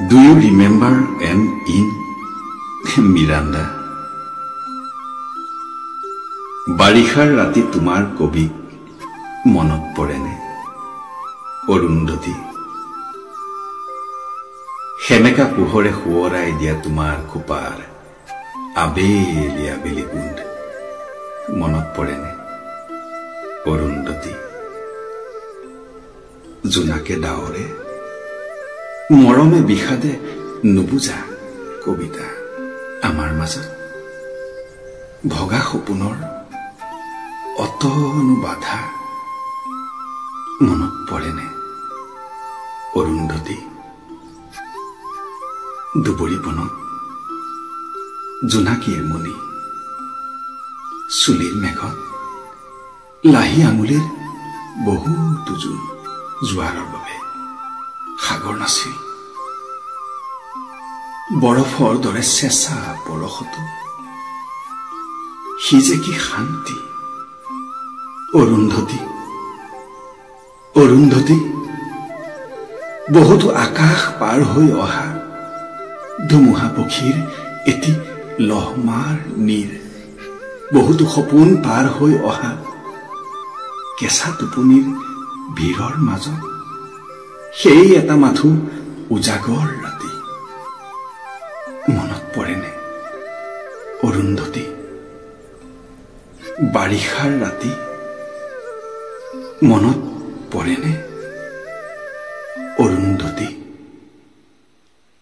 Do you remember an in Miranda? বাৰিষাৰ ৰাতি তোমাৰ কবিক মনত পৰেনে অৰুন্ধতী সেমেকা পোহৰে শুৱৰাই দিয়া তোমাৰ খোপাৰ আবেলি আবেলি গোন্ধ মনত পৰেনে অৰুন্ধতী জোনাকে ডাৱৰে মৰমে বিষাদে নুবুজা কবিতা আমাৰ মাজত ভগা সপোনৰ অতনু বাধা মনত পৰেনে অৰুন্ধতী দুবৰি বনত জোনাকীৰ মণি চুলিৰ মেঘত লাহি আঙুলিৰ বহুতো জোন জোৱাৰৰ বাবে সাগৰ নাছিল বৰফৰ দৰে চেঁচা বৰষতো সি যে কি শান্তি অৰুন্ধতী অৰুন্ধতী বহুতো আকাশ পাৰ হৈ অহা ধুমুহা পক্ষীৰ এটি লহমাৰ নীৰ বহুতো সপোন পাৰ হৈ অহা কেঁচা টোপনিৰ ভিৰৰ মাজত সেই এটা মাথো উজাগৰ ৰাতি মনত পৰেনে অৰুন্ধতী বাৰিষাৰ ৰাতি মনত পৰেনে অৰুন্ধতী